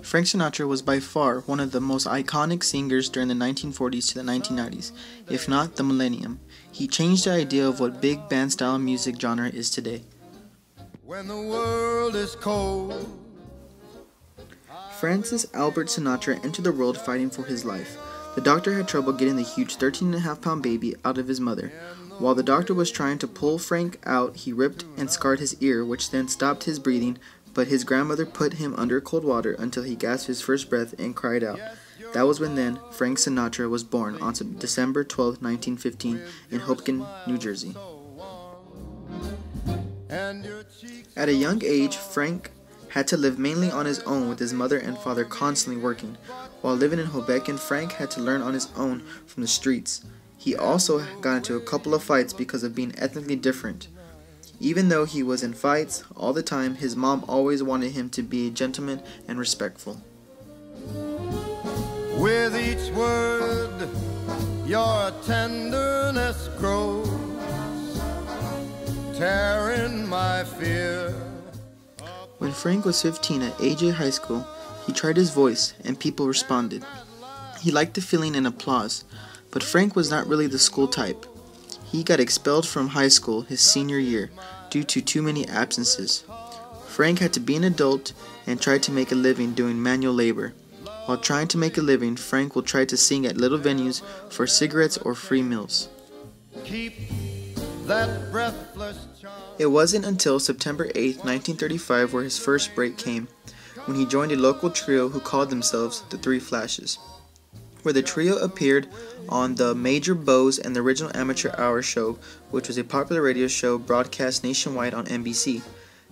Frank Sinatra was by far one of the most iconic singers during the 1940s to the 1990s, if not the millennium. He changed the idea of what big band style music genre is today. When the world is cold. Francis Albert Sinatra entered the world fighting for his life. The doctor had trouble getting the huge 13.5-pound baby out of his mother. While the doctor was trying to pull Frank out, he ripped and scarred his ear, which then stopped his breathing, but his grandmother put him under cold water until he gasped his first breath and cried out. That was when then Frank Sinatra was born on December 12, 1915 in Hoboken, New Jersey. At a young age, Frank had to live mainly on his own with his mother and father constantly working. While living in Hoboken, Frank had to learn on his own from the streets. He also got into a couple of fights because of being ethnically different. Even though he was in fights all the time, his mom always wanted him to be a gentleman and respectful. With each word, your tenderness grows, tearing my fear. When Frank was 15 at AJ High School, he tried his voice and people responded. He liked the feeling and applause, but Frank was not really the school type. He got expelled from high school his senior year due to too many absences. Frank had to be an adult and tried to make a living doing manual labor. While trying to make a living, Frank will try to sing at little venues for cigarettes or free meals. Keep that breathless charm. It wasn't until September 8, 1935 where his first break came, when he joined a local trio who called themselves the Three Flashes, where the trio appeared on the Major Bowes and the Original Amateur Hour show, which was a popular radio show broadcast nationwide on NBC.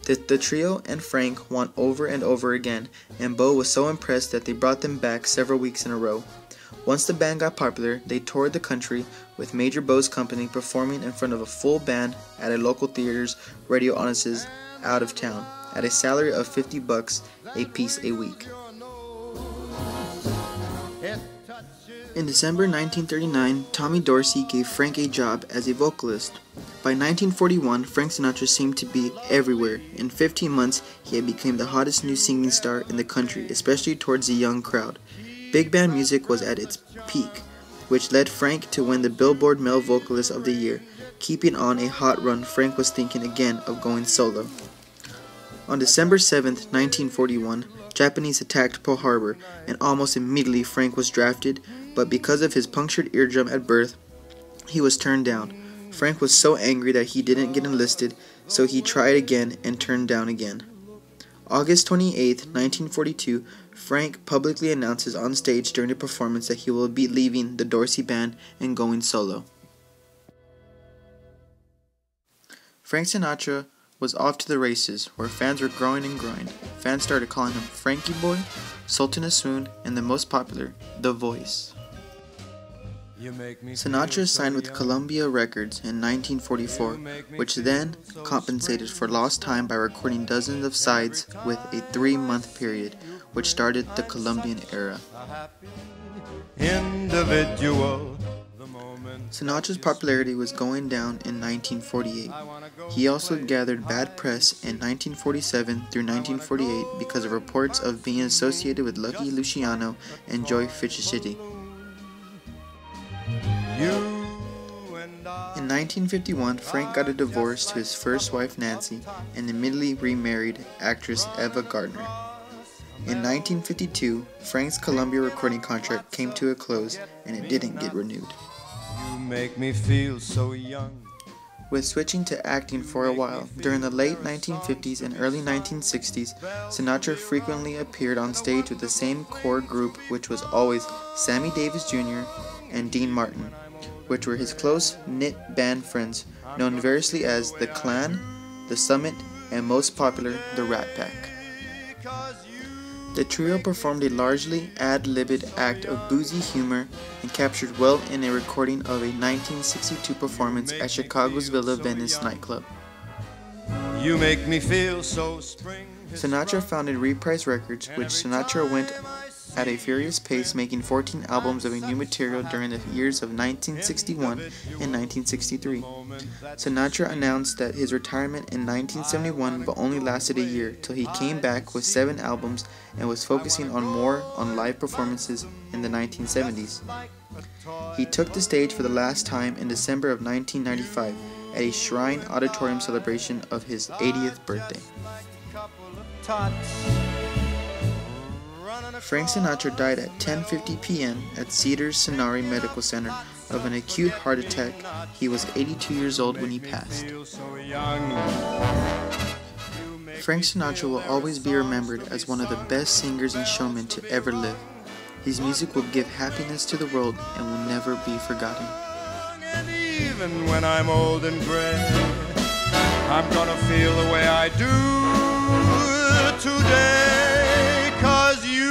The trio and Frank won over and over again, and Bowe was so impressed that they brought them back several weeks in a row. Once the band got popular, they toured the country with Major Bowes' company performing in front of a full band at a local theater's radio audiences out of town, at a salary of $50 a piece a week. In December 1939, Tommy Dorsey gave Frank a job as a vocalist. By 1941, Frank Sinatra seemed to be everywhere. In 15 months, he had become the hottest new singing star in the country, especially towards the young crowd. Big band music was at its peak, which led Frank to win the Billboard Male Vocalist of the Year. Keeping on a hot run, Frank was thinking again of going solo. On December 7, 1941, Japanese attacked Pearl Harbor, and almost immediately Frank was drafted, but because of his punctured eardrum at birth, he was turned down. Frank was so angry that he didn't get enlisted, so he tried again and turned down again. August 28, 1942, Frank publicly announces on stage during the performance that he will be leaving the Dorsey Band and going solo. Frank Sinatra was off to the races, where fans were growing and growing. Fans started calling him Frankie Boy, Sultan of Swoon, and the most popular, The Voice. Sinatra signed with Columbia Records in 1944, which then compensated for lost time by recording dozens of sides with a 3-month period, which started the Columbian era. Sinatra's popularity was going down in 1948. He also gathered bad press in 1947 through 1948 because of reports of being associated with Lucky Luciano and Joy Fisher-City. In 1951, Frank got a divorce to his first wife Nancy and immediately remarried actress Eva Gardner. In 1952, Frank's Columbia recording contract came to a close and it didn't get renewed. You make me feel so young. With switching to acting for a while, during the late 1950s and early 1960s, Sinatra frequently appeared on stage with the same core group, which was always Sammy Davis Jr. and Dean Martin, which were his close-knit band friends, known variously as the Clan, the Summit, and most popular, the Rat Pack. The trio performed a largely ad-libbed act of boozy humor and captured well in a recording of a 1962 performance at Chicago's Villa Venice nightclub. You make me feel so spring. Sinatra founded Reprise Records, which Sinatra went at a furious pace, making 14 albums of new material during the years of 1961 and 1963. Sinatra announced that his retirement in 1971 but only lasted a year, till he came back with 7 albums and was focusing more on live performances in the 1970s. He took the stage for the last time in December of 1995 at a Shrine Auditorium celebration of his 80th birthday. Frank Sinatra died at 10:50 p.m. at Cedars-Sinai Medical Center of an acute heart attack. He was 82 years old when he passed. Frank Sinatra will always be remembered as one of the best singers and showmen to ever live. His music will give happiness to the world and will never be forgotten. And even when I'm old and gray, I'm gonna feel the way I do today, 'cause you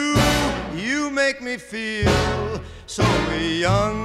make me feel so young.